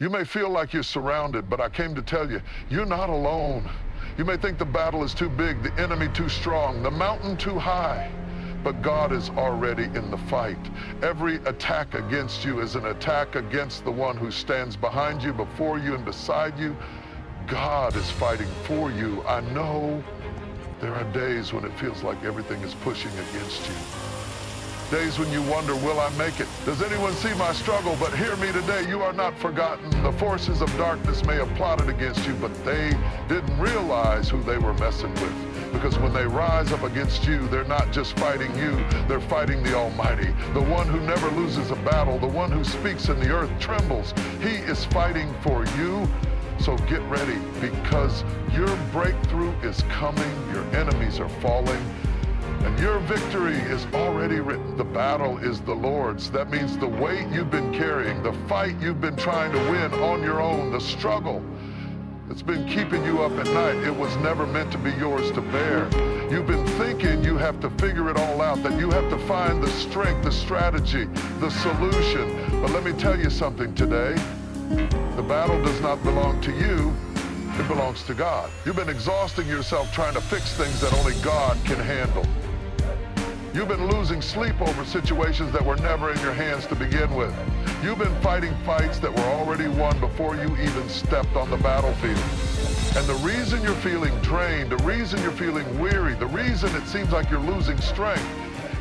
You may feel like you're surrounded, but I came to tell you, you're not alone. You may think the battle is too big, the enemy too strong, the mountain too high, but God is already in the fight. Every attack against you is an attack against the one who stands behind you, before you, and beside you. God is fighting for you. I know there are days when it feels like everything is pushing against you. Days when you wonder, will I make it? Does anyone see my struggle? But hear me today, you are not forgotten. The forces of darkness may have plotted against you, but they didn't realize who they were messing with. Because when they rise up against you, they're not just fighting you, they're fighting the Almighty, the one who never loses a battle, the one who speaks and the earth trembles. He is fighting for you. So get ready, because your breakthrough is coming, your enemies are falling, and your victory is already written. The battle is the Lord's. That means the weight you've been carrying, the fight you've been trying to win on your own, the struggle that's been keeping you up at night, it was never meant to be yours to bear. You've been thinking you have to figure it all out, that you have to find the strength, the strategy, the solution. But let me tell you something today. The battle does not belong to you. It belongs to God. You've been exhausting yourself trying to fix things that only God can handle. You've been losing sleep over situations that were never in your hands to begin with. You've been fighting fights that were already won before you even stepped on the battlefield. And the reason you're feeling drained, the reason you're feeling weary, the reason it seems like you're losing strength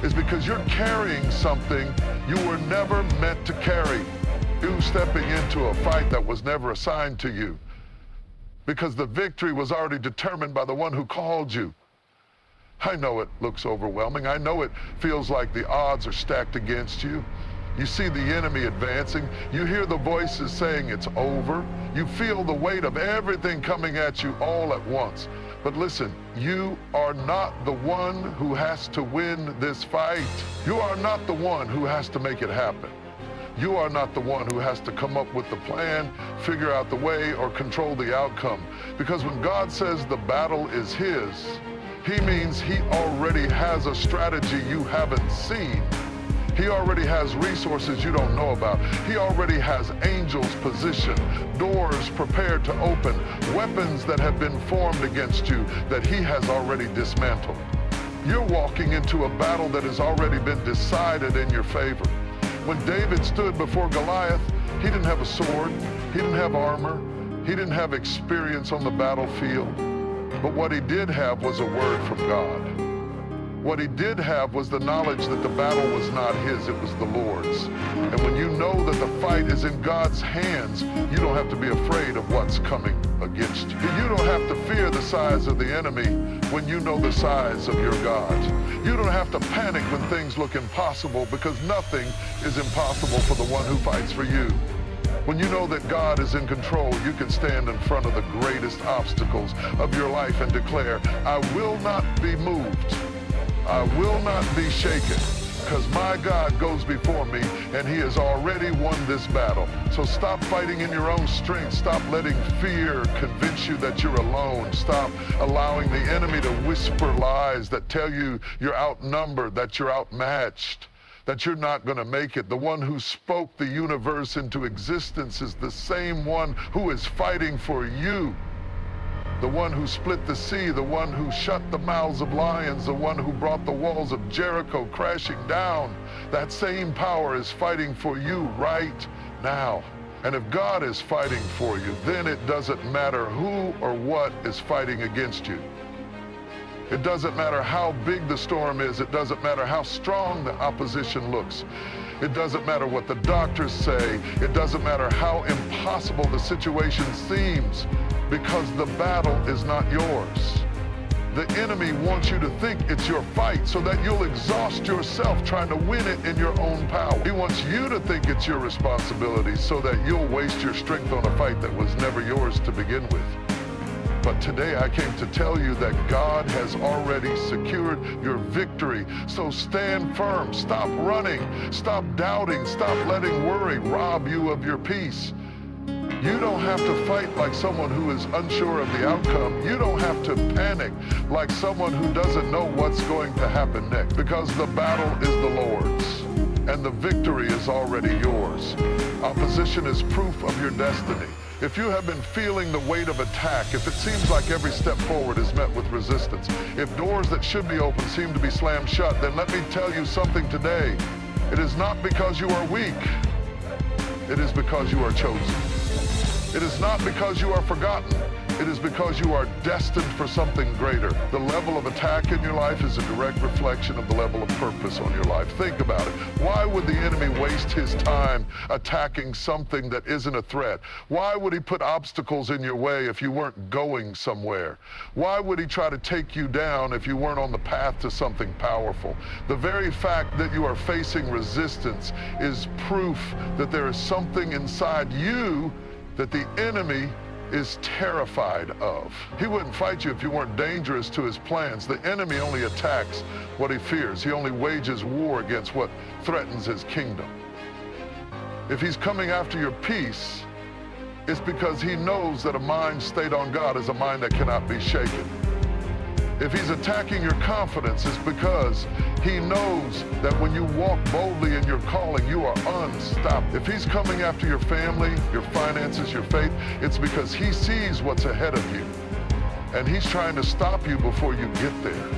is because you're carrying something you were never meant to carry. You stepping into a fight that was never assigned to you, because the victory was already determined by the one who called you. I know it looks overwhelming. I know it feels like the odds are stacked against you. You see the enemy advancing. You hear the voices saying it's over. You feel the weight of everything coming at you all at once. But listen, you are not the one who has to win this fight. You are not the one who has to make it happen. You are not the one who has to come up with the plan, figure out the way, or control the outcome. Because when God says the battle is his, he means he already has a strategy you haven't seen. He already has resources you don't know about. He already has angels positioned, doors prepared to open, weapons that have been formed against you that he has already dismantled. You're walking into a battle that has already been decided in your favor. When David stood before Goliath, he didn't have a sword, he didn't have armor, he didn't have experience on the battlefield. But what he did have was a word from God. What he did have was the knowledge that the battle was not his, it was the Lord's. And when you know that the fight is in God's hands, you don't have to be afraid of what's coming against you. You don't have to fear the size of the enemy when you know the size of your God. You don't have to panic when things look impossible, because nothing is impossible for the one who fights for you. When you know that God is in control, you can stand in front of the greatest obstacles of your life and declare, I will not be moved. I will not be shaken, because my God goes before me and he has already won this battle. So stop fighting in your own strength. Stop letting fear convince you that you're alone. Stop allowing the enemy to whisper lies that tell you you're outnumbered, that you're outmatched, that you're not going to make it. The one who spoke the universe into existence is the same one who is fighting for you. The one who split the sea, the one who shut the mouths of lions, the one who brought the walls of Jericho crashing down. That same power is fighting for you right now. And if God is fighting for you, then it doesn't matter who or what is fighting against you. It doesn't matter how big the storm is. It doesn't matter how strong the opposition looks. It doesn't matter what the doctors say. It doesn't matter how impossible the situation seems, because the battle is not yours. The enemy wants you to think it's your fight so that you'll exhaust yourself trying to win it in your own power. He wants you to think it's your responsibility so that you'll waste your strength on a fight that was never yours to begin with. But today I came to tell you that God has already secured your victory. So stand firm, stop running, stop doubting, stop letting worry rob you of your peace. You don't have to fight like someone who is unsure of the outcome. You don't have to panic like someone who doesn't know what's going to happen next, because the battle is the Lord's. and the victory is already yours. Opposition is proof of your destiny. If you have been feeling the weight of attack, if it seems like every step forward is met with resistance, if doors that should be open seem to be slammed shut, then let me tell you something today. It is not because you are weak. It is because you are chosen. It is not because you are forgotten. It is because you are destined for something greater. The level of attack in your life is a direct reflection of the level of purpose on your life. Think about it. Why would the enemy waste his time attacking something that isn't a threat? Why would he put obstacles in your way if you weren't going somewhere? Why would he try to take you down if you weren't on the path to something powerful? The very fact that you are facing resistance is proof that there is something inside you that the enemy is terrified of. He wouldn't fight you if you weren't dangerous to his plans. The enemy only attacks what he fears. He only wages war against what threatens his kingdom. If he's coming after your peace, it's because he knows that a mind stayed on God is a mind that cannot be shaken. If he's attacking your confidence, it's because he knows that when you walk boldly in your calling, you are unstoppable. If he's coming after your family, your finances, your faith, it's because he sees what's ahead of you. And he's trying to stop you before you get there.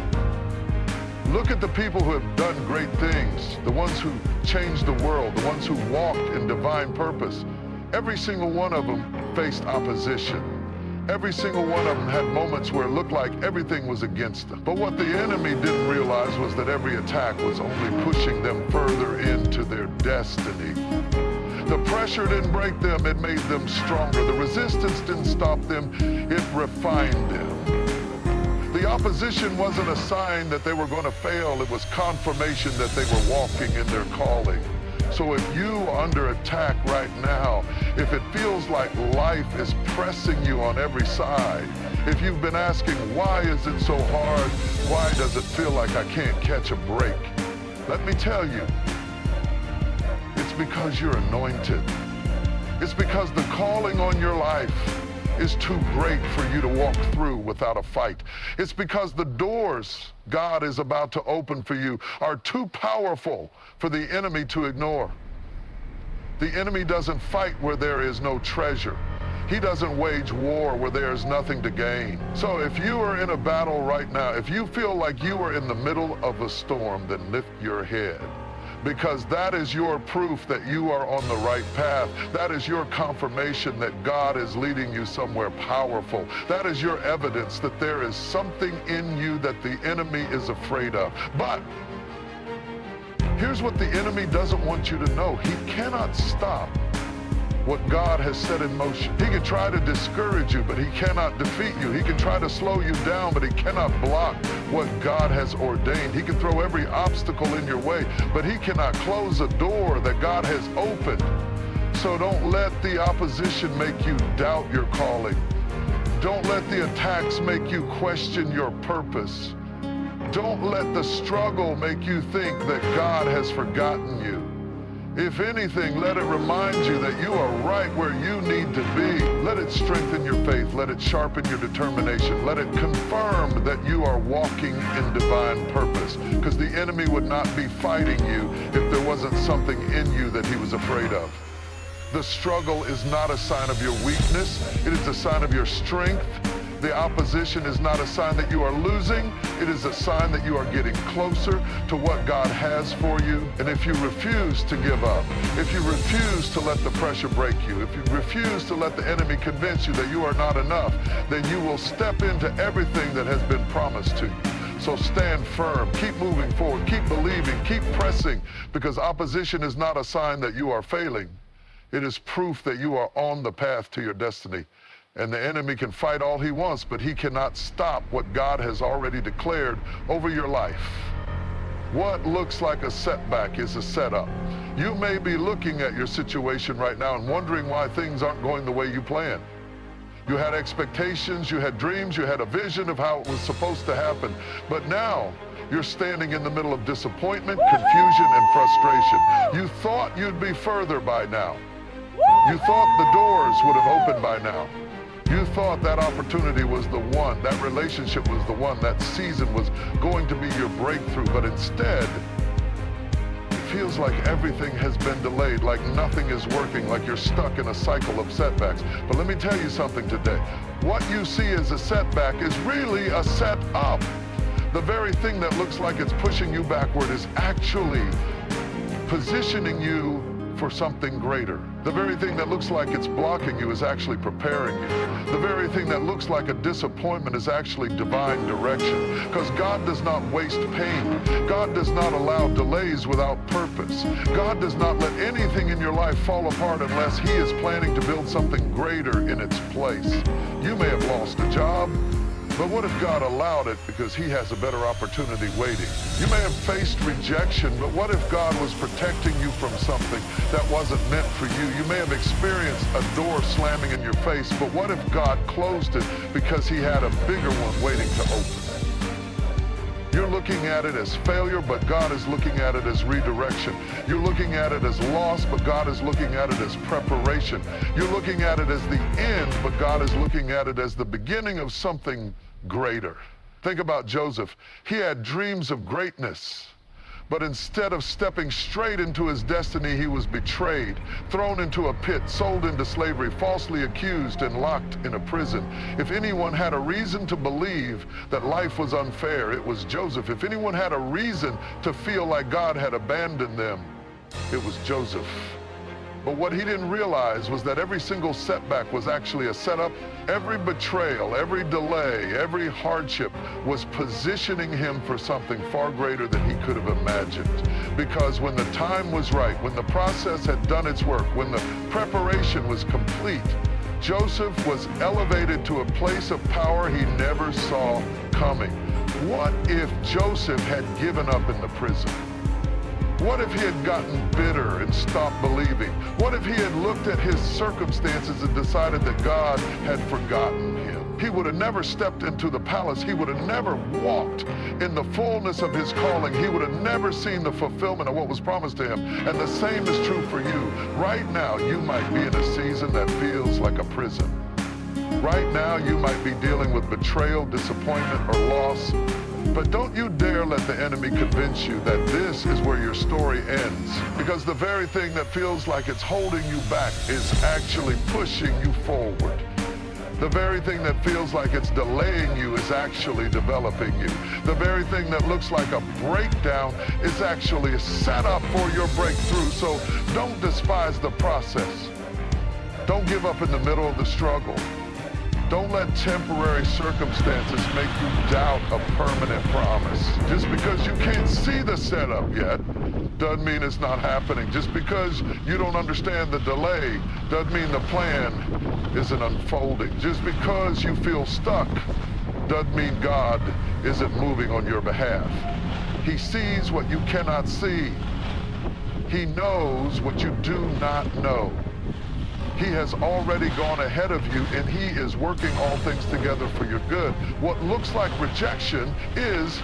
Look at the people who have done great things, the ones who changed the world, the ones who walked in divine purpose. Every single one of them faced opposition. Every single one of them had moments where it looked like everything was against them. But what the enemy didn't realize was that every attack was only pushing them further into their destiny. The pressure didn't break them, it made them stronger. The resistance didn't stop them, it refined them. The opposition wasn't a sign that they were going to fail, it was confirmation that they were walking in their calling. So if you are under attack right now, if it feels like life is pressing you on every side, if you've been asking, why is it so hard? Why does it feel like I can't catch a break? Let me tell you, it's because you're anointed. It's because the calling on your life is too great for you to walk through without a fight. It's because the doors God is about to open for you are too powerful for the enemy to ignore. The enemy doesn't fight where there is no treasure. He doesn't wage war where there is nothing to gain. So if you are in a battle right now, if you feel like you are in the middle of a storm, then lift your head. Because that is your proof that you are on the right path. That is your confirmation that God is leading you somewhere powerful. That is your evidence that there is something in you that the enemy is afraid of. But here's what the enemy doesn't want you to know. He cannot stop what God has set in motion. He can try to discourage you, but he cannot defeat you. He can try to slow you down, but he cannot block what God has ordained. He can throw every obstacle in your way, but he cannot close a door that God has opened. So don't let the opposition make you doubt your calling. Don't let the attacks make you question your purpose. Don't let the struggle make you think that God has forgotten you. If anything, let it remind you that you are right where you need to be. Let it strengthen your faith. Let it sharpen your determination. Let it confirm that you are walking in divine purpose. Because the enemy would not be fighting you if there wasn't something in you that he was afraid of. The struggle is not a sign of your weakness. It is a sign of your strength. The opposition is not a sign that you are losing. It is a sign that you are getting closer to what God has for you. And if you refuse to give up, if you refuse to let the pressure break you, if you refuse to let the enemy convince you that you are not enough, then you will step into everything that has been promised to you. So stand firm, keep moving forward, keep believing, keep pressing, because opposition is not a sign that you are failing. It is proof that you are on the path to your destiny. And the enemy can fight all he wants, but he cannot stop what God has already declared over your life. What looks like a setback is a setup. You may be looking at your situation right now and wondering why things aren't going the way you planned. You had expectations, you had dreams, you had a vision of how it was supposed to happen. But now you're standing in the middle of disappointment, confusion, and frustration. You thought you'd be further by now. You thought the doors would have opened by now. You thought that opportunity was the one, that relationship was the one, that season was going to be your breakthrough, but instead, it feels like everything has been delayed, like nothing is working, like you're stuck in a cycle of setbacks. But let me tell you something today. What you see as a setback is really a setup. The very thing that looks like it's pushing you backward is actually positioning you for something greater. The very thing that looks like it's blocking you is actually preparing you. The very thing that looks like a disappointment is actually divine direction. Because God does not waste pain. God does not allow delays without purpose. God does not let anything in your life fall apart unless He is planning to build something greater in its place. You may have lost a job, but what if God allowed it because He has a better opportunity waiting? You may have faced rejection, but what if God was protecting you from something that wasn't meant for you? You may have experienced a door slamming in your face, but what if God closed it because He had a bigger one waiting to open? You're looking at it as failure, but God is looking at it as redirection. You're looking at it as loss, but God is looking at it as preparation. You're looking at it as the end, but God is looking at it as the beginning of something greater. Think about Joseph. He had dreams of greatness, but instead of stepping straight into his destiny, he was betrayed, thrown into a pit, sold into slavery, falsely accused, and locked in a prison. If anyone had a reason to believe that life was unfair, it was Joseph. If anyone had a reason to feel like God had abandoned them, it was Joseph. But what he didn't realize was that every single setback was actually a setup. Every betrayal, every delay, every hardship was positioning him for something far greater than he could have imagined. Because when the time was right, when the process had done its work, when the preparation was complete, Joseph was elevated to a place of power he never saw coming. What if Joseph had given up in the prison? What if he had gotten bitter and stopped believing? What if he had looked at his circumstances and decided that God had forgotten him? He would have never stepped into the palace. He would have never walked in the fullness of his calling. He would have never seen the fulfillment of what was promised to him. And the same is true for you. Right now, you might be in a season that feels like a prison. Right now, you might be dealing with betrayal, disappointment, or loss. But don't you dare let the enemy convince you that this is where your story ends. Because the very thing that feels like it's holding you back is actually pushing you forward. The very thing that feels like it's delaying you is actually developing you. The very thing that looks like a breakdown is actually a setup for your breakthrough. So don't despise the process. Don't give up in the middle of the struggle. Don't let temporary circumstances make you doubt a permanent promise. Just because you can't see the setup yet doesn't mean it's not happening. Just because you don't understand the delay doesn't mean the plan isn't unfolding. Just because you feel stuck doesn't mean God isn't moving on your behalf. He sees what you cannot see. He knows what you do not know. He has already gone ahead of you, and He is working all things together for your good. What looks like rejection is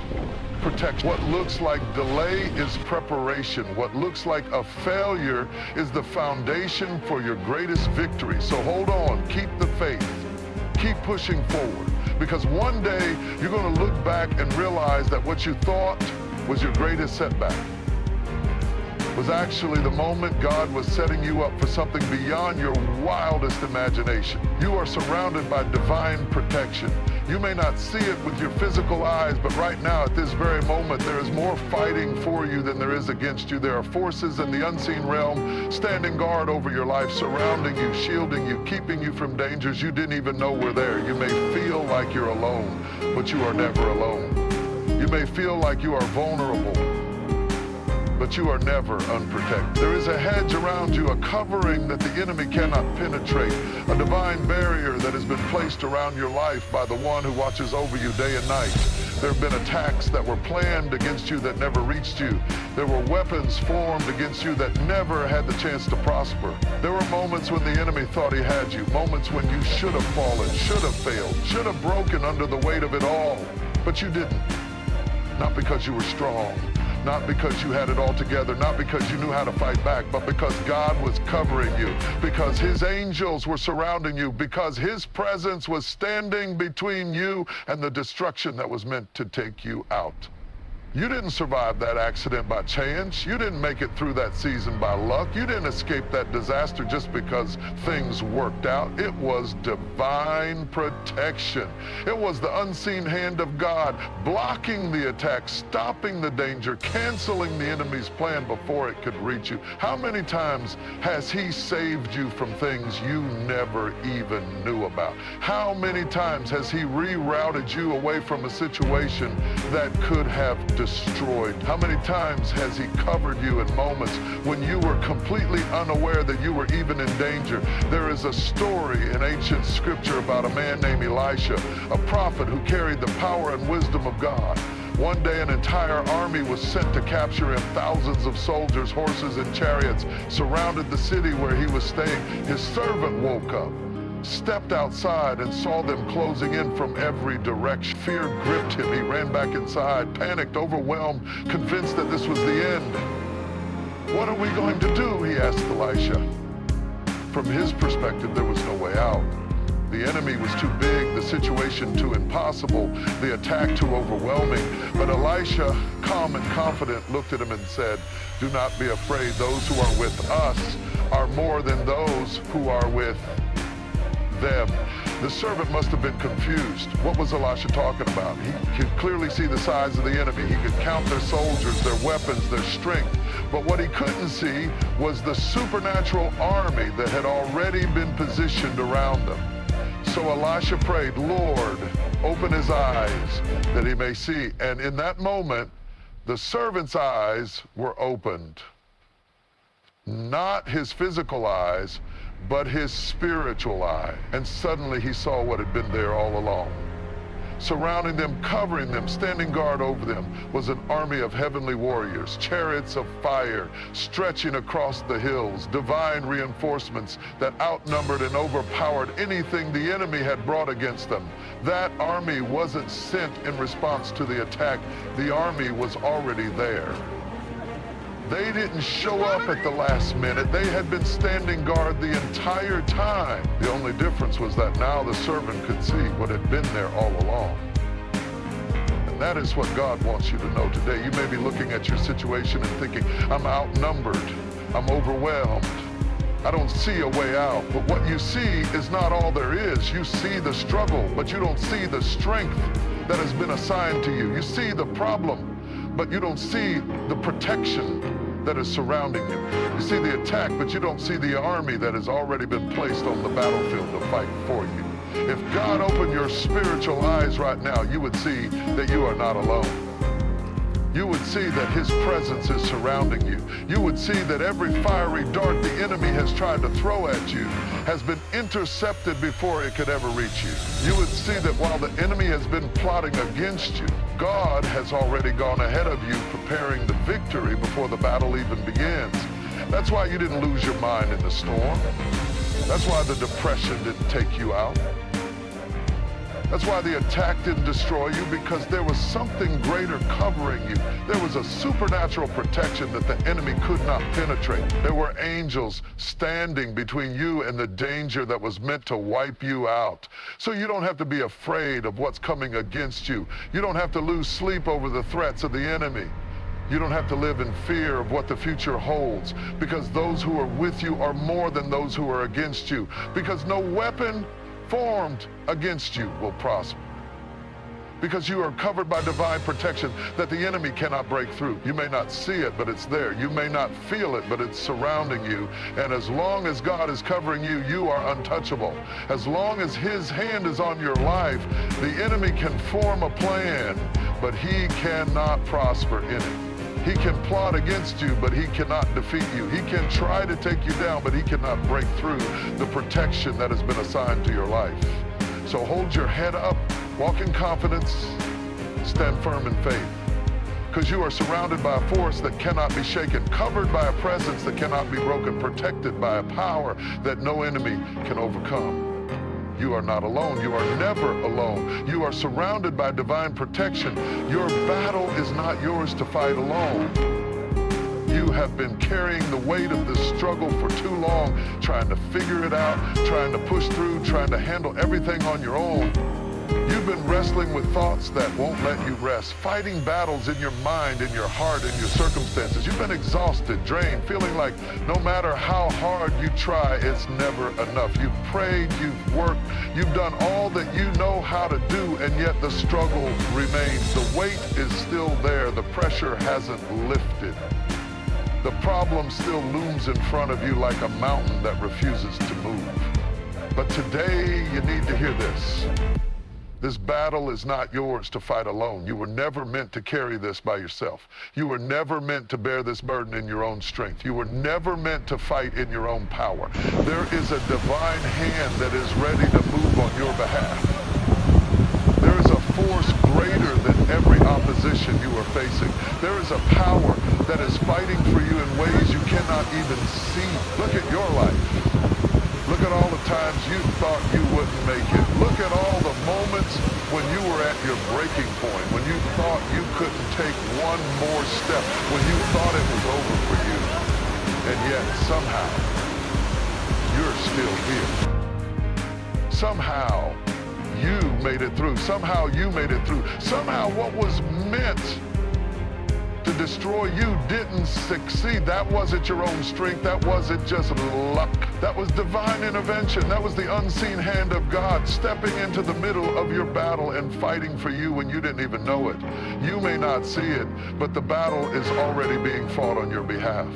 protection. What looks like delay is preparation. What looks like a failure is the foundation for your greatest victory. So hold on, keep the faith, keep pushing forward, because one day you're going to look back and realize that what you thought was your greatest setback was actually the moment God was setting you up for something beyond your wildest imagination. You are surrounded by divine protection. You may not see it with your physical eyes, but right now, at this very moment, there is more fighting for you than there is against you. There are forces in the unseen realm standing guard over your life, surrounding you, shielding you, keeping you from dangers you didn't even know were there. You may feel like you're alone, but you are never alone. You may feel like you are vulnerable, but you are never unprotected. There is a hedge around you, a covering that the enemy cannot penetrate, a divine barrier that has been placed around your life by the one who watches over you day and night. There have been attacks that were planned against you that never reached you. There were weapons formed against you that never had the chance to prosper. There were moments when the enemy thought he had you, moments when you should have fallen, should have failed, should have broken under the weight of it all, but you didn't. Not because you were strong, not because you had it all together, not because you knew how to fight back, but because God was covering you, because His angels were surrounding you, because His presence was standing between you and the destruction that was meant to take you out. You didn't survive that accident by chance. You didn't make it through that season by luck. You didn't escape that disaster just because things worked out. It was divine protection. It was the unseen hand of God blocking the attack, stopping the danger, canceling the enemy's plan before it could reach you. How many times has he saved you from things you never even knew about? How many times has he rerouted you away from a situation that could have destroyed? How many times has he covered you in moments when you were completely unaware that you were even in danger? There is a story in ancient scripture about a man named Elisha, a prophet who carried the power and wisdom of God. One day an entire army was sent to capture him. Thousands of soldiers, horses, and chariots surrounded the city where he was staying. His servant woke up, stepped outside, and saw them closing in from every direction. Fear gripped him. He ran back inside, panicked, overwhelmed, convinced that this was the end. What are we going to do? He asked Elisha. From his perspective, there was no way out. The enemy was too big, the situation too impossible, the attack too overwhelming. But Elisha, calm and confident, looked at him and said, "Do not be afraid. Those who are with us are more than those who are with them." The servant must have been confused. What was Elisha talking about? He could clearly see the size of the enemy. He could count their soldiers, their weapons, their strength. But what he couldn't see was the supernatural army that had already been positioned around them. So Elisha prayed, "Lord, open his eyes that he may see." And in that moment, the servant's eyes were opened. Not his physical eyes, but his spiritual eye. And suddenly he saw what had been there all along. Surrounding them, covering them, standing guard over them, was an army of heavenly warriors, chariots of fire stretching across the hills, divine reinforcements that outnumbered and overpowered anything the enemy had brought against them. That army wasn't sent in response to the attack. The army was already there. They didn't show up at the last minute. They had been standing guard the entire time. The only difference was that now the servant could see what had been there all along. And that is what God wants you to know today. You may be looking at your situation and thinking, "I'm outnumbered. I'm overwhelmed. I don't see a way out." But what you see is not all there is. You see the struggle, but you don't see the strength that has been assigned to you. You see the problem, but you don't see the protection that is surrounding you. You see the attack, but you don't see the army that has already been placed on the battlefield to fight for you. If God opened your spiritual eyes right now, you would see that you are not alone. You would see that his presence is surrounding you. You would see that every fiery dart the enemy has tried to throw at you has been intercepted before it could ever reach you. You would see that while the enemy has been plotting against you, God has already gone ahead of you, preparing the victory before the battle even begins. That's why you didn't lose your mind in the storm. That's why the depression didn't take you out. That's why the attack didn't destroy you, because there was something greater covering you. There was a supernatural protection that the enemy could not penetrate. There were angels standing between you and the danger that was meant to wipe you out. So you don't have to be afraid of what's coming against you. You don't have to lose sleep over the threats of the enemy. You don't have to live in fear of what the future holds, because those who are with you are more than those who are against you, because no weapon formed against you will prosper, because you are covered by divine protection that the enemy cannot break through. You may not see it, but it's there. You may not feel it, but it's surrounding you. And as long as God is covering you, you are untouchable. As long as his hand is on your life, the enemy can form a plan, but he cannot prosper in it. He can plot against you, but he cannot defeat you. He can try to take you down, but he cannot break through the protection that has been assigned to your life. So hold your head up, walk in confidence, stand firm in faith, because you are surrounded by a force that cannot be shaken, covered by a presence that cannot be broken, protected by a power that no enemy can overcome. You are not alone. You are never alone. You are surrounded by divine protection. Your battle is not yours to fight alone. You have been carrying the weight of this struggle for too long, trying to figure it out, trying to push through, trying to handle everything on your own. You've been wrestling with thoughts that won't let you rest, fighting battles in your mind, in your heart, in your circumstances. You've been exhausted, drained, feeling like no matter how hard you try, it's never enough. You've prayed, you've worked, you've done all that you know how to do, and yet the struggle remains. The weight is still there. The pressure hasn't lifted. The problem still looms in front of you like a mountain that refuses to move. But today, you need to hear this. This battle is not yours to fight alone. You were never meant to carry this by yourself. You were never meant to bear this burden in your own strength. You were never meant to fight in your own power. There is a divine hand that is ready to move on your behalf. There is a force greater than every opposition you are facing. There is a power that is fighting for you in ways you cannot even see. Look at your life. Look at all the times you thought you wouldn't make it. Look at all the moments when you were at your breaking point, when you thought you couldn't take one more step, when you thought it was over for you. And yet, somehow, you're still here. Somehow, you made it through. Somehow, you made it through. Somehow, what was meant to destroy you didn't succeed. That wasn't your own strength. That wasn't just luck. That was divine intervention. That was the unseen hand of God stepping into the middle of your battle and fighting for you when you didn't even know it. You may not see it, but the battle is already being fought on your behalf.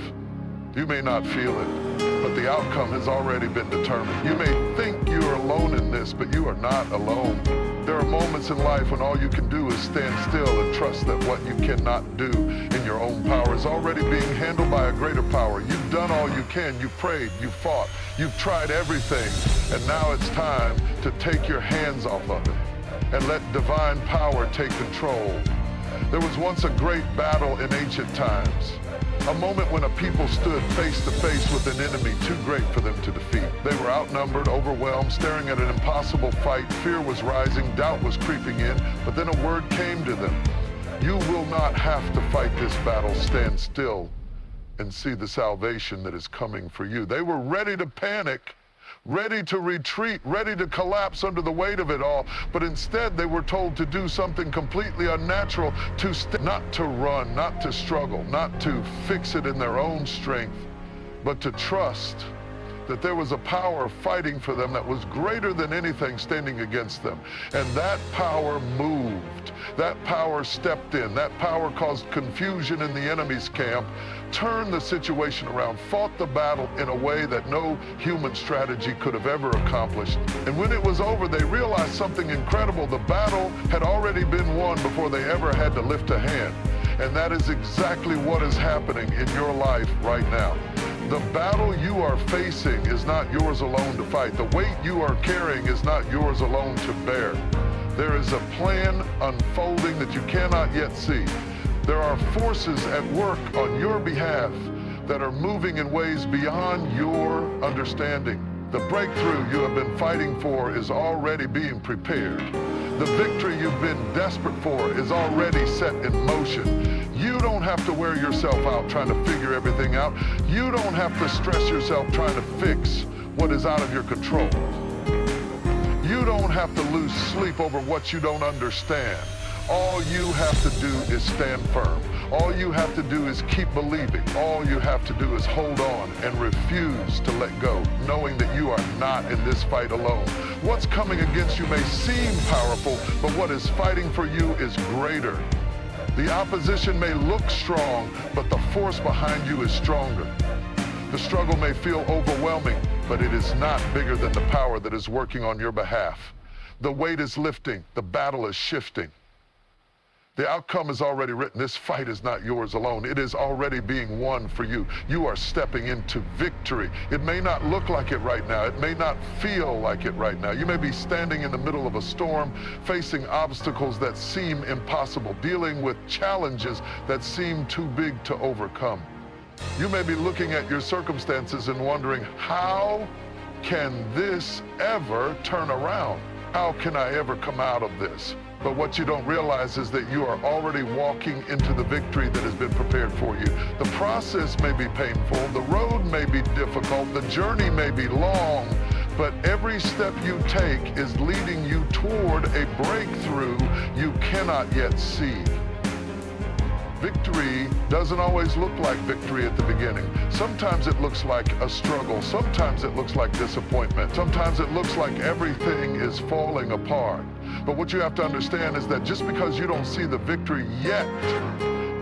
You may not feel it, but the outcome has already been determined. You may think you are alone in this, but you are not alone. There are moments in life when all you can do is stand still and trust that what you cannot do in your own power is already being handled by a greater power. You've done all you can. You've prayed. You've fought. You've tried everything. And now it's time to take your hands off of it and let divine power take control. There was once a great battle in ancient times. A moment when a people stood face to face with an enemy too great for them to defeat. They were outnumbered, overwhelmed, staring at an impossible fight. Fear was rising, doubt was creeping in, but then a word came to them. You will not have to fight this battle. Stand still and see the salvation that is coming for you. They were ready to panic, ready to retreat, ready to collapse under the weight of it all. But instead, they were told to do something completely unnatural, not to run, not to struggle, not to fix it in their own strength, but to trust that there was a power fighting for them that was greater than anything standing against them. And that power moved. That power stepped in. That power caused confusion in the enemy's camp, turned the situation around, fought the battle in a way that no human strategy could have ever accomplished. And when it was over, they realized something incredible. The battle had already been won before they ever had to lift a hand. And that is exactly what is happening in your life right now. The battle you are facing is not yours alone to fight. The weight you are carrying is not yours alone to bear. There is a plan unfolding that you cannot yet see. There are forces at work on your behalf that are moving in ways beyond your understanding. The breakthrough you have been fighting for is already being prepared. The victory you've been desperate for is already set in motion. You don't have to wear yourself out trying to figure everything out. You don't have to stress yourself trying to fix what is out of your control. You don't have to lose sleep over what you don't understand. All you have to do is stand firm. All you have to do is keep believing. All you have to do is hold on and refuse to let go, knowing that you are not in this fight alone. What's coming against you may seem powerful, but what is fighting for you is greater. The opposition may look strong, but the force behind you is stronger. The struggle may feel overwhelming, but it is not bigger than the power that is working on your behalf. The weight is lifting. The battle is shifting. The outcome is already written. This fight is not yours alone. It is already being won for you. You are stepping into victory. It may not look like it right now. It may not feel like it right now. You may be standing in the middle of a storm, facing obstacles that seem impossible, dealing with challenges that seem too big to overcome. You may be looking at your circumstances and wondering, how can this ever turn around? How can I ever come out of this? But what you don't realize is that you are already walking into the victory that has been prepared for you. The process may be painful, the road may be difficult, the journey may be long, But every step you take is leading you toward a breakthrough you cannot yet see. Victory doesn't always look like victory at the beginning. Sometimes it looks like a struggle. Sometimes it looks like disappointment. Sometimes it looks like everything is falling apart. But what you have to understand is that just because you don't see the victory yet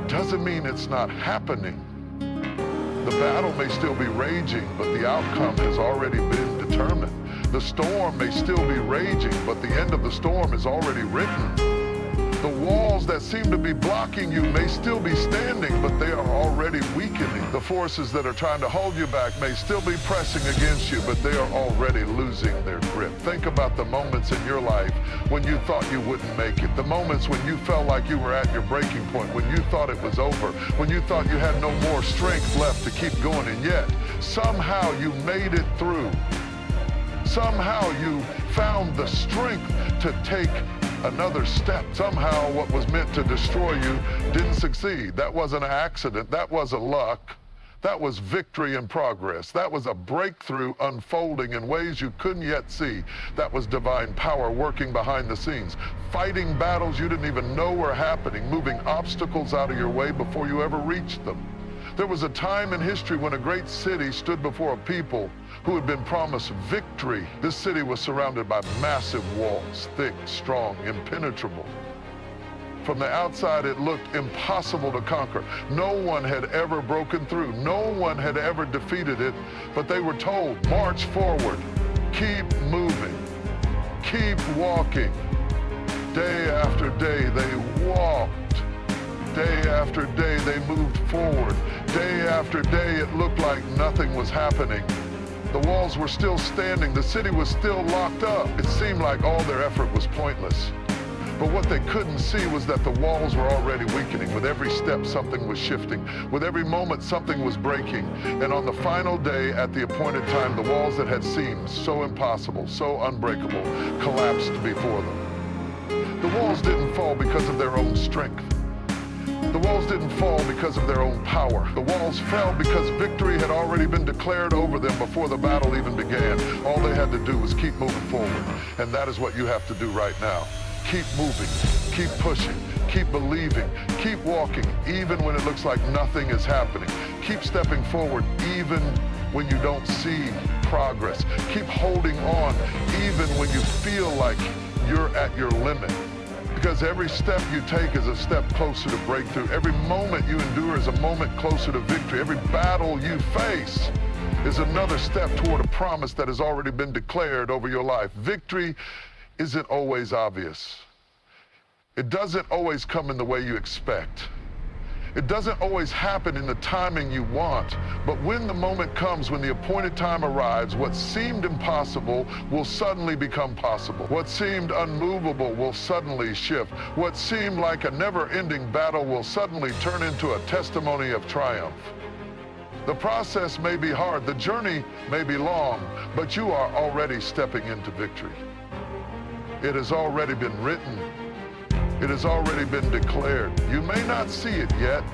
doesn't mean it's not happening. The battle may still be raging, but the outcome has already been determined. The storm may still be raging, but the end of the storm is already written. The walls that seem to be blocking you may still be standing, but they are already weakening. The forces that are trying to hold you back may still be pressing against you, but they are already losing their grip. Think about the moments in your life when you thought you wouldn't make it. The moments when you felt like you were at your breaking point, when you thought it was over, when you thought you had no more strength left to keep going, and yet somehow you made it through. Somehow you found the strength to take another step. Somehow what was meant to destroy you didn't succeed. That wasn't an accident. That wasn't luck. That was victory in progress. That was a breakthrough unfolding in ways you couldn't yet see. That was divine power working behind the scenes, fighting battles you didn't even know were happening, moving obstacles out of your way before you ever reached them. There was a time in history when a great city stood before a people who had been promised victory. This city was surrounded by massive walls, thick, strong, impenetrable. From the outside, it looked impossible to conquer. No one had ever broken through. No one had ever defeated it, but they were told, march forward, keep moving, keep walking. Day after day, they walked. Day after day, they moved forward. Day after day, it looked like nothing was happening. The walls were still standing. The city was still locked up. It seemed like all their effort was pointless. But what they couldn't see was that the walls were already weakening. With every step, something was shifting. With every moment, something was breaking. And on the final day, at the appointed time, the walls that had seemed so impossible, so unbreakable, collapsed before them. The walls didn't fall because of their own strength. The walls didn't fall because of their own power. The walls fell because victory had already been declared over them before the battle even began. All they had to do was keep moving forward. And that is what you have to do right now. Keep moving, keep pushing, keep believing, keep walking, even when it looks like nothing is happening. Keep stepping forward, even when you don't see progress. Keep holding on, even when you feel like you're at your limit. Because every step you take is a step closer to breakthrough. Every moment you endure is a moment closer to victory. Every battle you face is another step toward a promise that has already been declared over your life. Victory isn't always obvious. It doesn't always come in the way you expect. It doesn't always happen in the timing you want, but when the moment comes, when the appointed time arrives, what seemed impossible will suddenly become possible. What seemed unmovable will suddenly shift. What seemed like a never-ending battle will suddenly turn into a testimony of triumph. The process may be hard, the journey may be long, but you are already stepping into victory. It has already been written. It has already been declared. You may not see it yet,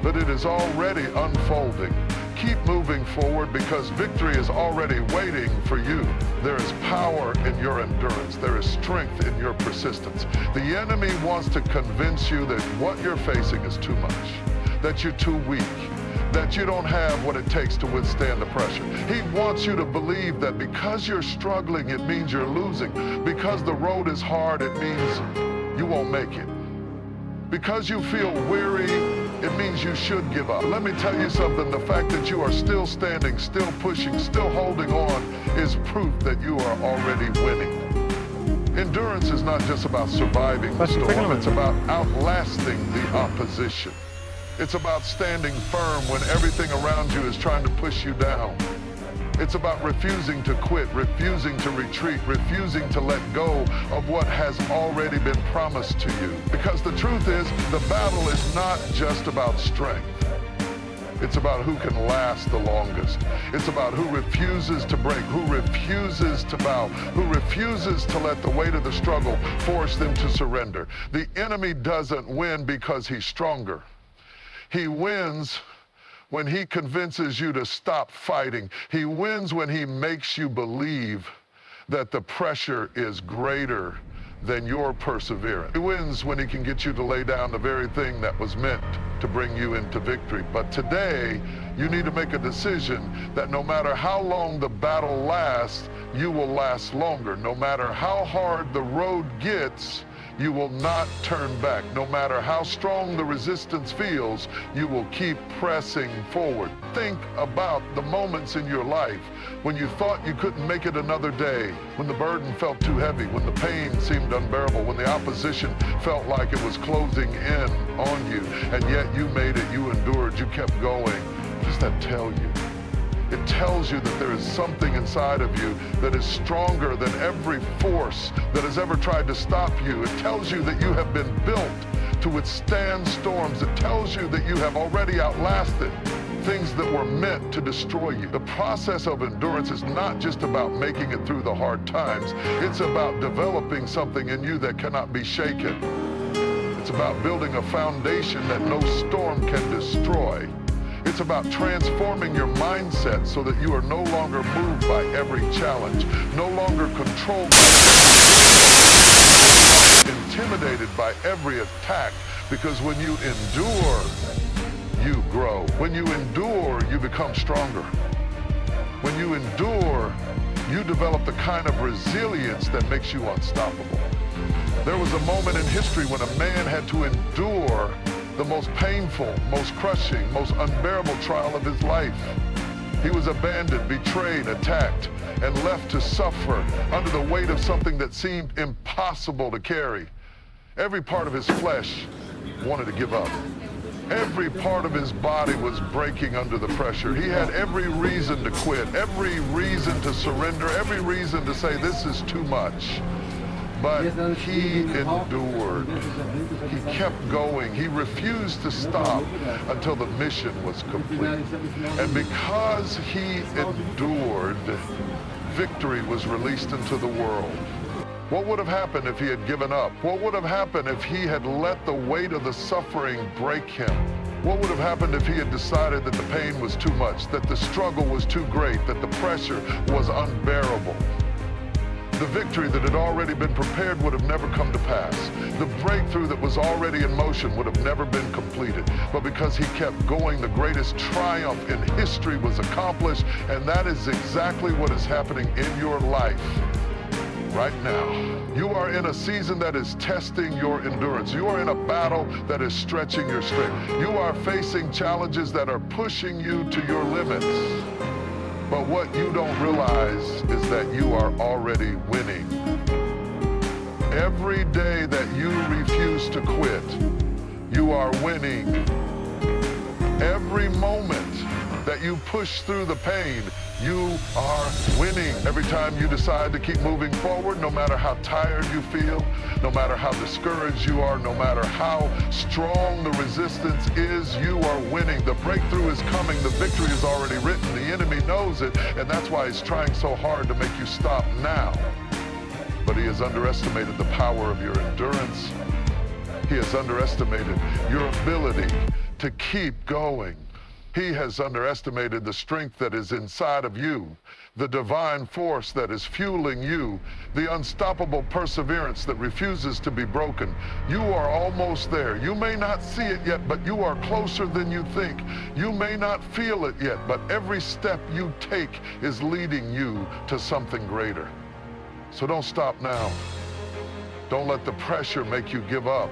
but it is already unfolding. Keep moving forward because victory is already waiting for you. There is power in your endurance. There is strength in your persistence. The enemy wants to convince you that what you're facing is too much, that you're too weak, that you don't have what it takes to withstand the pressure. He wants you to believe that because you're struggling, it means you're losing. Because the road is hard, it means you won't make it. Because you feel weary, it means you should give up. Let me tell you something, the fact that you are still standing, still pushing, still holding on is proof that you are already winning. Endurance is not just about surviving the storm, it's about outlasting the opposition. It's about standing firm when everything around you is trying to push you down. It's about refusing to quit, refusing to retreat, refusing to let go of what has already been promised to you. Because the truth is, the battle is not just about strength. It's about who can last the longest. It's about who refuses to break, who refuses to bow, who refuses to let the weight of the struggle force them to surrender. The enemy doesn't win because he's stronger. He wins when he convinces you to stop fighting. He wins when he makes you believe that the pressure is greater than your perseverance. He wins when he can get you to lay down the very thing that was meant to bring you into victory. But today, you need to make a decision that no matter how long the battle lasts, you will last longer. No matter how hard the road gets, you will not turn back. No matter how strong the resistance feels, you will keep pressing forward. Think about the moments in your life when you thought you couldn't make it another day, when the burden felt too heavy, when the pain seemed unbearable, when the opposition felt like it was closing in on you, and yet you made it, you endured, you kept going. What does that tell you? It tells you that there is something inside of you that is stronger than every force that has ever tried to stop you. It tells you that you have been built to withstand storms. It tells you that you have already outlasted things that were meant to destroy you. The process of endurance is not just about making it through the hard times. It's about developing something in you that cannot be shaken. It's about building a foundation that no storm can destroy. It's about transforming your mindset so that you are no longer moved by every challenge, no longer controlled by intimidated by every attack, because when you endure, you grow. When you endure, you become stronger. When you endure, you develop the kind of resilience that makes you unstoppable. There was a moment in history when a man had to endure the most painful, most crushing, most unbearable trial of his life. He was abandoned, betrayed, attacked, and left to suffer under the weight of something that seemed impossible to carry. Every part of his flesh wanted to give up. Every part of his body was breaking under the pressure. He had every reason to quit, every reason to surrender, every reason to say, this is too much. But he endured. He kept going. He refused to stop until the mission was complete. And because he endured, victory was released into the world. What would have happened if he had given up? What would have happened if he had let the weight of the suffering break him? What would have happened if he had decided that the pain was too much, that the struggle was too great, that the pressure was unbearable? The victory that had already been prepared would have never come to pass. The breakthrough that was already in motion would have never been completed. But because he kept going, the greatest triumph in history was accomplished, and that is exactly what is happening in your life right now. You are in a season that is testing your endurance. You are in a battle that is stretching your strength. You are facing challenges that are pushing you to your limits. But what you don't realize is that you are already winning. Every day that you refuse to quit, you are winning. Every moment that you push through the pain, you are winning. Every time you decide to keep moving forward, no matter how tired you feel, no matter how discouraged you are, no matter how strong the resistance is, you are winning. The breakthrough is coming. The victory is already written. The enemy knows it, and that's why he's trying so hard to make you stop now. But he has underestimated the power of your endurance. He has underestimated your ability to keep going. He has underestimated the strength that is inside of you, the divine force that is fueling you, the unstoppable perseverance that refuses to be broken. You are almost there. You may not see it yet, but you are closer than you think. You may not feel it yet, but every step you take is leading you to something greater. So don't stop now. Don't let the pressure make you give up.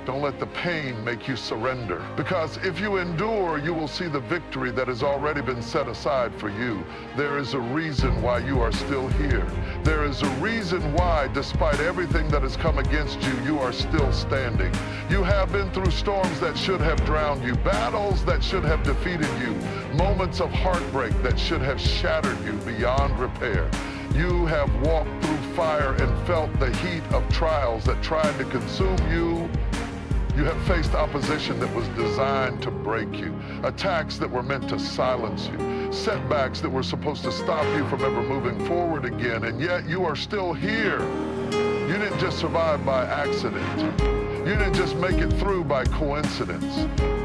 Don't let the pain make you surrender. Because if you endure, you will see the victory that has already been set aside for you. There is a reason why you are still here. There is a reason why, despite everything that has come against you, you are still standing. You have been through storms that should have drowned you, battles that should have defeated you, moments of heartbreak that should have shattered you beyond repair. You have walked through fire and felt the heat of trials that tried to consume you. You have faced opposition that was designed to break you, attacks that were meant to silence you, setbacks that were supposed to stop you from ever moving forward again, and yet you are still here. You didn't just survive by accident. You didn't just make it through by coincidence.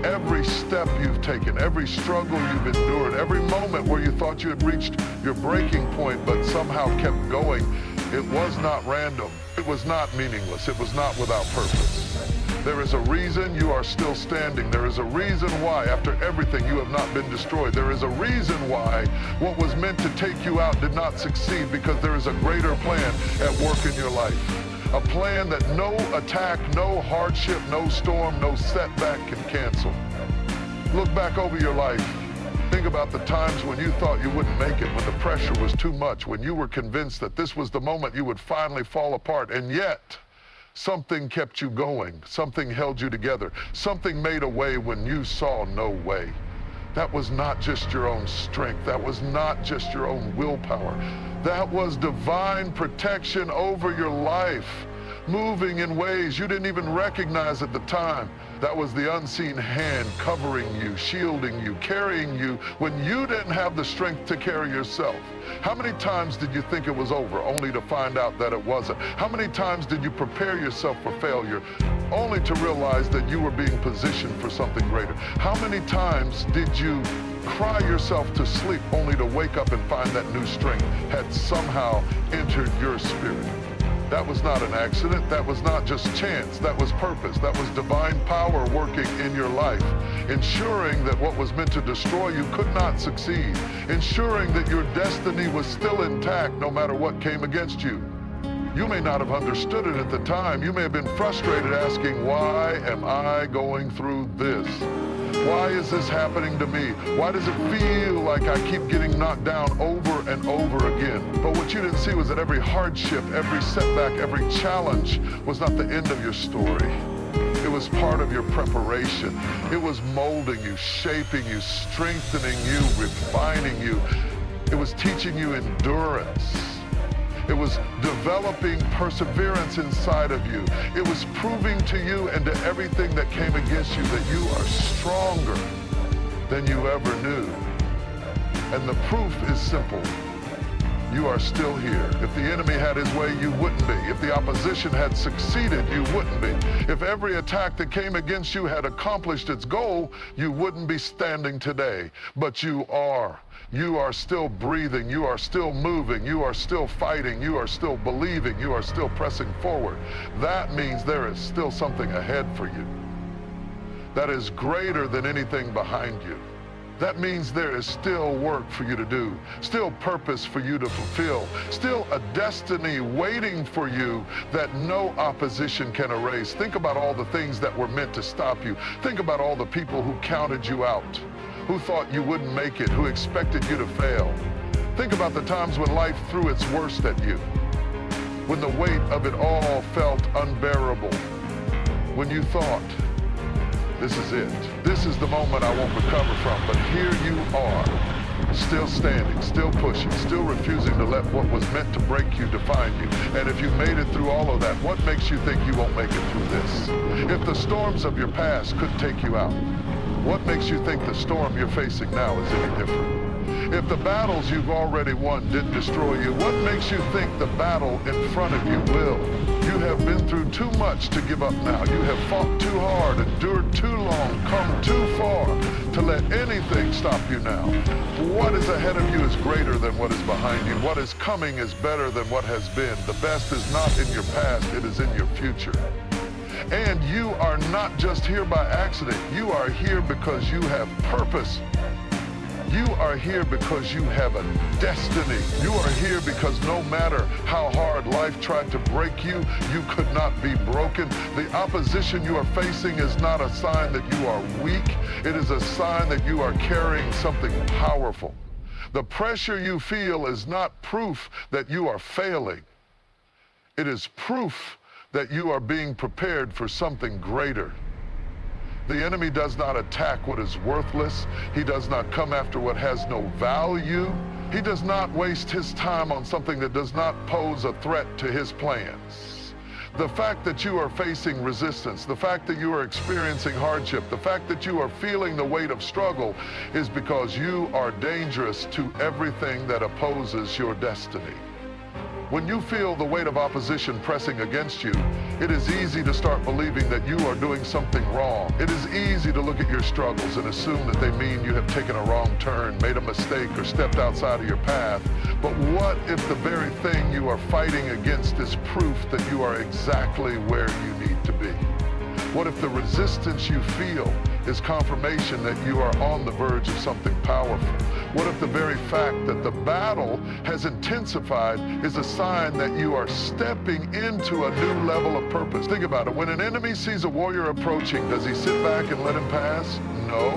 Every step you've taken, every struggle you've endured, every moment where you thought you had reached your breaking point but somehow kept going, it was not random. It was not meaningless. It was not without purpose. There is a reason you are still standing. There is a reason why, after everything, you have not been destroyed. There is a reason why what was meant to take you out did not succeed, because there is a greater plan at work in your life. A plan that no attack, no hardship, no storm, no setback can cancel. Look back over your life. Think about the times when you thought you wouldn't make it, when the pressure was too much, when you were convinced that this was the moment you would finally fall apart, and yet something kept you going. Something held you together. Something made a way when you saw no way. That was not just your own strength. That was not just your own willpower. That was divine protection over your life, moving in ways you didn't even recognize at the time. That was the unseen hand covering you, shielding you, carrying you when you didn't have the strength to carry yourself. How many times did you think it was over, only to find out that it wasn't? How many times did you prepare yourself for failure, only to realize that you were being positioned for something greater? How many times did you cry yourself to sleep, only to wake up and find that new strength had somehow entered your spirit? That was not an accident. That was not just chance. That was purpose. That was divine power working in your life, ensuring that what was meant to destroy you could not succeed, ensuring that your destiny was still intact no matter what came against you. You may not have understood it at the time. You may have been frustrated, asking, why am I going through this? Why is this happening to me? Why does it feel like I keep getting knocked down over and over again? But what you didn't see was that every hardship, every setback, every challenge was not the end of your story. It was part of your preparation. It was molding you, shaping you, strengthening you, refining you. It was teaching you endurance. It was developing perseverance inside of you. It was proving to you and to everything that came against you that you are stronger than you ever knew. And the proof is simple. You are still here. If the enemy had his way, you wouldn't be. If the opposition had succeeded, you wouldn't be. If every attack that came against you had accomplished its goal, you wouldn't be standing today. But you are. You are still breathing. You are still moving. You are still fighting. You are still believing. You are still pressing forward. That means there is still something ahead for you that is greater than anything behind you. That means there is still work for you to do, still purpose for you to fulfill, still a destiny waiting for you that no opposition can erase. Think about all the things that were meant to stop you. Think about all the people who counted you out, who thought you wouldn't make it, who expected you to fail. Think about the times when life threw its worst at you, when the weight of it all felt unbearable, when you thought, this is it. This is the moment I won't recover from. But here you are, still standing, still pushing, still refusing to let what was meant to break you define you. And if you made it through all of that, what makes you think you won't make it through this? If the storms of your past couldn't take you out, what makes you think the storm you're facing now is any different? If the battles you've already won didn't destroy you, what makes you think the battle in front of you will? You have been through too much to give up now. You have fought too hard, endured too long, come too far to let anything stop you now. What is ahead of you is greater than what is behind you. What is coming is better than what has been. The best is not in your past, it is in your future. And you are not just here by accident. You are here because you have purpose. You are here because you have a destiny. You are here because no matter how hard life tried to break you, you could not be broken. The opposition you are facing is not a sign that you are weak. It is a sign that you are carrying something powerful. The pressure you feel is not proof that you are failing. It is proof that you are being prepared for something greater. The enemy does not attack what is worthless. He does not come after what has no value. He does not waste his time on something that does not pose a threat to his plans. The fact that you are facing resistance, the fact that you are experiencing hardship, the fact that you are feeling the weight of struggle is because you are dangerous to everything that opposes your destiny. When you feel the weight of opposition pressing against you, it is easy to start believing that you are doing something wrong. It is easy to look at your struggles and assume that they mean you have taken a wrong turn, made a mistake, or stepped outside of your path. But what if the very thing you are fighting against is proof that you are exactly where you need to be? What if the resistance you feel is confirmation that you are on the verge of something powerful? What if the very fact that the battle has intensified is a sign that you are stepping into a new level of purpose? Think about it. When an enemy sees a warrior approaching, does he sit back and let him pass? No.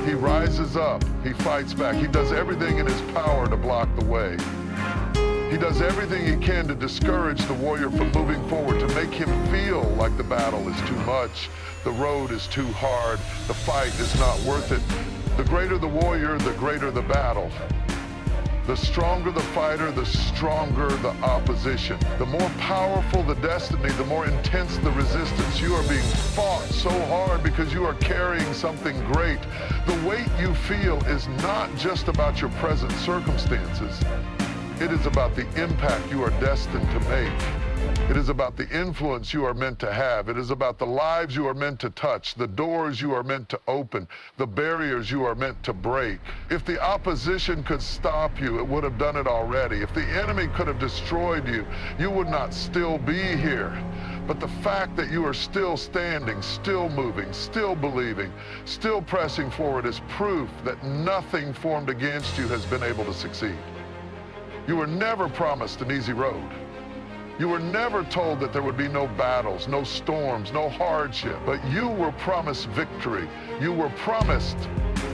He rises up. He fights back. He does everything in his power to block the way. He does everything he can to discourage the warrior from moving forward, to make him feel like the battle is too much, the road is too hard, the fight is not worth it. The greater the warrior, the greater the battle. The stronger the fighter, the stronger the opposition. The more powerful the destiny, the more intense the resistance. You are being fought so hard because you are carrying something great. The weight you feel is not just about your present circumstances. It is about the impact you are destined to make. It is about the influence you are meant to have. It is about the lives you are meant to touch, the doors you are meant to open, the barriers you are meant to break. If the opposition could stop you, it would have done it already. If the enemy could have destroyed you, you would not still be here. But the fact that you are still standing, still moving, still believing, still pressing forward is proof that nothing formed against you has been able to succeed. You were never promised an easy road. You were never told that there would be no battles, no storms, no hardship, but you were promised victory. You were promised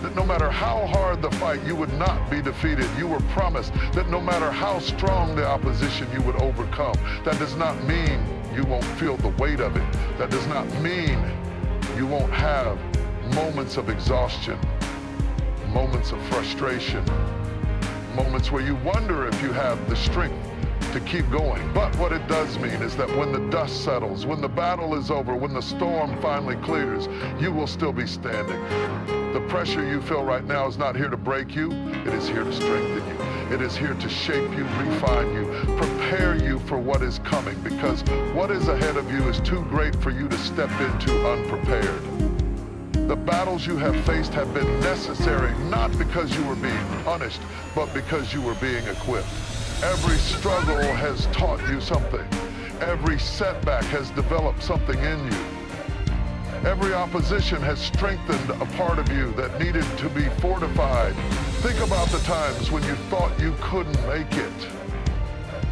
that no matter how hard the fight, you would not be defeated. You were promised that no matter how strong the opposition, you would overcome. That does not mean you won't feel the weight of it. That does not mean you won't have moments of exhaustion, moments of frustration, moments where you wonder if you have the strength to keep going. But what it does mean is that when the dust settles, when the battle is over, when the storm finally clears, you will still be standing. The pressure you feel right now is not here to break you. It is here to strengthen you. It is here to shape you, refine you, prepare you for what is coming, because what is ahead of you is too great for you to step into unprepared. The battles you have faced have been necessary, not because you were being punished, but because you were being equipped. Every struggle has taught you something. Every setback has developed something in you. Every opposition has strengthened a part of you that needed to be fortified. Think about the times when you thought you couldn't make it.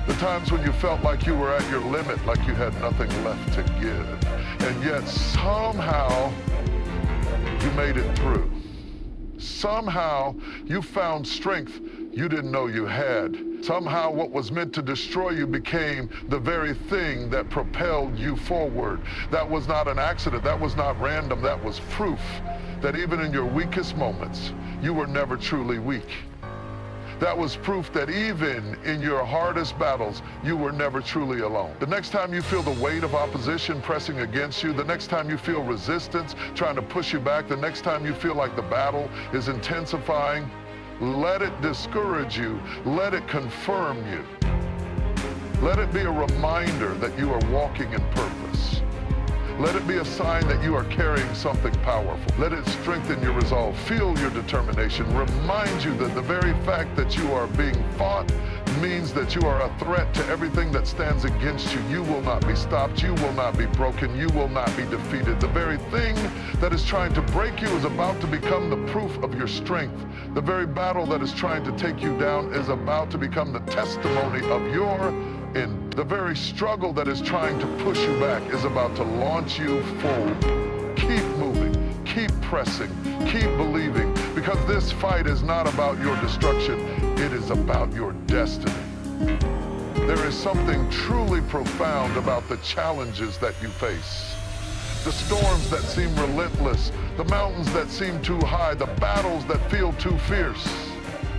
The times when you felt like you were at your limit, like you had nothing left to give. And yet somehow you made it through. Somehow you found strength you didn't know you had. Somehow what was meant to destroy you became the very thing that propelled you forward. That was not an accident. That was not random. That was proof that even in your weakest moments, you were never truly weak. That was proof that even in your hardest battles, you were never truly alone. The next time you feel the weight of opposition pressing against you, the next time you feel resistance trying to push you back, the next time you feel like the battle is intensifying, let it discourage you. Let it confirm you. Let it be a reminder that you are walking in purpose. Let it be a sign that you are carrying something powerful. Let it strengthen your resolve, fuel your determination, remind you that the very fact that you are being fought means that you are a threat to everything that stands against you. You will not be stopped. You will not be broken. You will not be defeated. The very thing that is trying to break you is about to become the proof of your strength. The very battle that is trying to take you down is about to become the testimony of your end. The very struggle that is trying to push you back is about to launch you forward. Keep moving, keep pressing, keep believing, because this fight is not about your destruction, it is about your destiny. There is something truly profound about the challenges that you face. The storms that seem relentless, the mountains that seem too high, the battles that feel too fierce.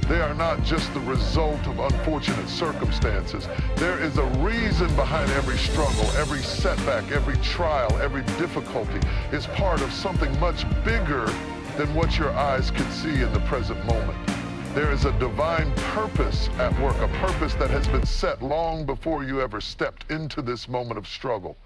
They are not just the result of unfortunate circumstances. There is a reason behind every struggle, every setback, every trial, every difficulty is part of something much bigger than what your eyes can see in the present moment. There is a divine purpose at work, a purpose that has been set long before you ever stepped into this moment of struggle.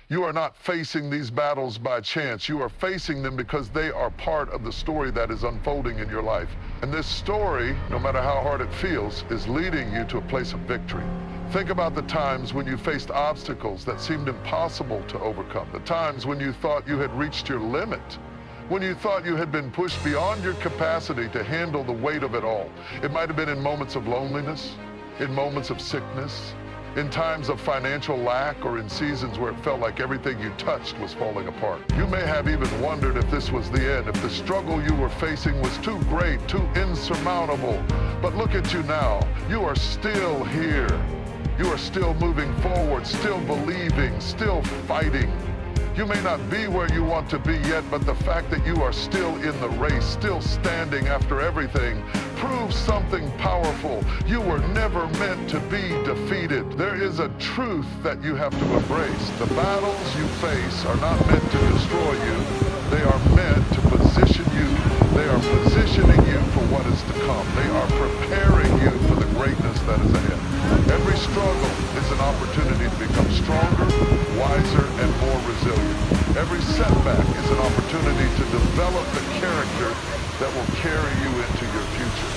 You are not facing these battles by chance. You are facing them because they are part of the story that is unfolding in your life. And this story, no matter how hard it feels, is leading you to a place of victory. Think about the times when you faced obstacles that seemed impossible to overcome, the times when you thought you had reached your limit, when you thought you had been pushed beyond your capacity to handle the weight of it all. It might have been in moments of loneliness, in moments of sickness, in times of financial lack, or in seasons where it felt like everything you touched was falling apart. You may have even wondered if this was the end, if the struggle you were facing was too great, too insurmountable. But look at you now. You are still here. You are still moving forward, still believing, still fighting. You may not be where you want to be yet, but the fact that you are still in the race, still standing after everything, proves something powerful. You were never meant to be defeated. There is a truth that you have to embrace. The battles you face are not meant to destroy you. They are meant to position you. They are positioning you for what is to come. They are preparing you for the greatness that is ahead. Every struggle is an opportunity to become stronger, wiser, and more resilient. Every setback is an opportunity to develop the character that will carry you into your future.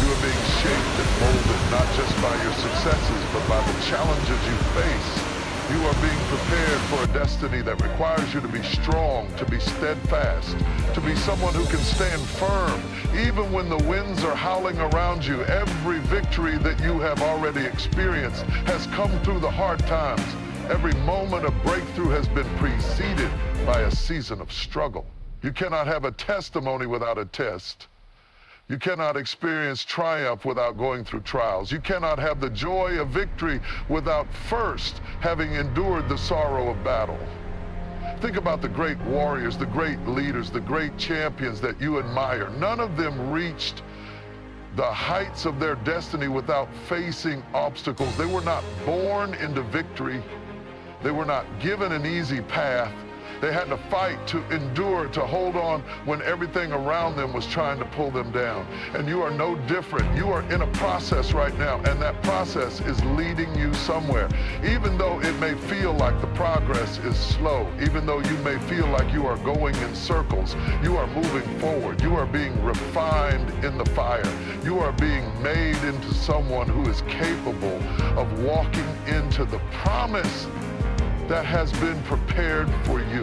You are being shaped and molded not just by your successes, but by the challenges you face. You are being prepared for a destiny that requires you to be strong, to be steadfast, to be someone who can stand firm, even when the winds are howling around you. Every victory that you have already experienced has come through the hard times. Every moment of breakthrough has been preceded by a season of struggle. You cannot have a testimony without a test. You cannot experience triumph without going through trials. You cannot have the joy of victory without first having endured the sorrow of battle. Think about the great warriors, the great leaders, the great champions that you admire. None of them reached the heights of their destiny without facing obstacles. They were not born into victory. They were not given an easy path. They had to fight, to endure, to hold on when everything around them was trying to pull them down. And you are no different. You are in a process right now, and that process is leading you somewhere. Even though it may feel like the progress is slow, even though you may feel like you are going in circles, you are moving forward. You are being refined in the fire. You are being made into someone who is capable of walking into the promise that has been prepared for you.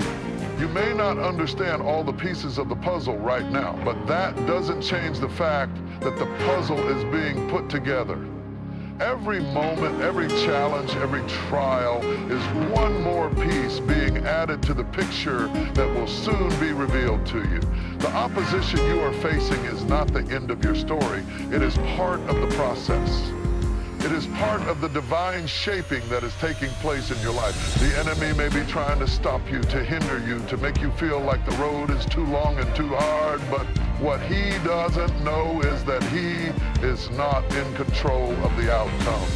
You may not understand all the pieces of the puzzle right now, but that doesn't change the fact that the puzzle is being put together. Every moment, every challenge, every trial is one more piece being added to the picture that will soon be revealed to you. The opposition you are facing is not the end of your story. It is part of the process. It is part of the divine shaping that is taking place in your life. The enemy may be trying to stop you, to hinder you, to make you feel like the road is too long and too hard, but what he doesn't know is that he is not in control of the outcome.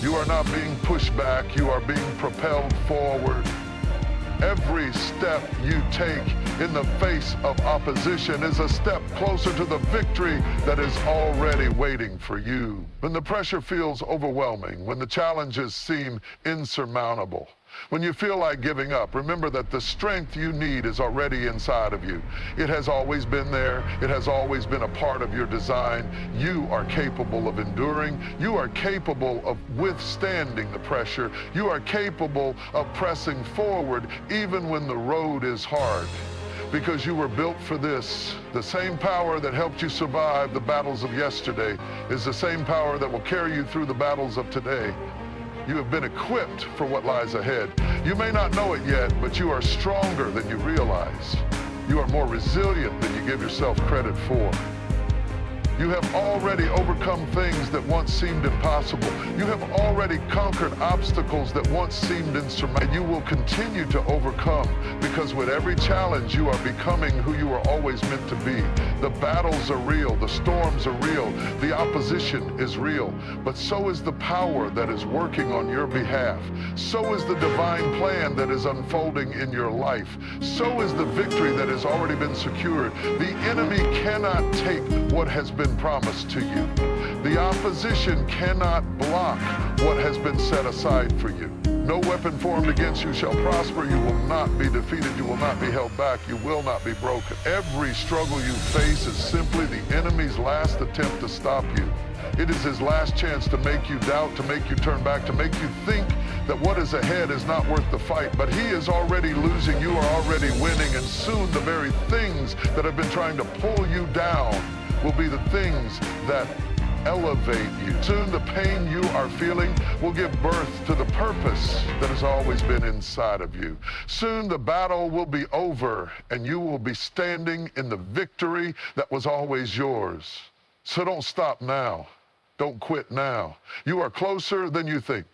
You are not being pushed back, you are being propelled forward. Every step you take in the face of opposition is a step closer to the victory that is already waiting for you. When the pressure feels overwhelming, when the challenges seem insurmountable, when you feel like giving up, remember that the strength you need is already inside of you. It has always been there. It has always been a part of your design. You are capable of enduring. You are capable of withstanding the pressure. You are capable of pressing forward even when the road is hard, because you were built for this. The same power that helped you survive the battles of yesterday is the same power that will carry you through the battles of today. You have been equipped for what lies ahead. You may not know it yet, but you are stronger than you realize. You are more resilient than you give yourself credit for. You have already overcome things that once seemed impossible. You have already conquered obstacles that once seemed insurmountable. You will continue to overcome, because with every challenge you are becoming who you were always meant to be. The battles are real, the storms are real, the opposition is real, but so is the power that is working on your behalf. So is the divine plan that is unfolding in your life. So is the victory that has already been secured. The enemy cannot take what has been been promised to you. The opposition cannot block what has been set aside for you. No weapon formed against you shall prosper. You will not be defeated. You will not be held back. You will not be broken. Every struggle you face is simply the enemy's last attempt to stop you. It is his last chance to make you doubt, to make you turn back, to make you think that what is ahead is not worth the fight. But he is already losing. You are already winning. And soon the very things that have been trying to pull you down will be the things that elevate you. Soon the pain you are feeling will give birth to the purpose that has always been inside of you. Soon the battle will be over and you will be standing in the victory that was always yours. So don't stop now. Don't quit now. You are closer than you think.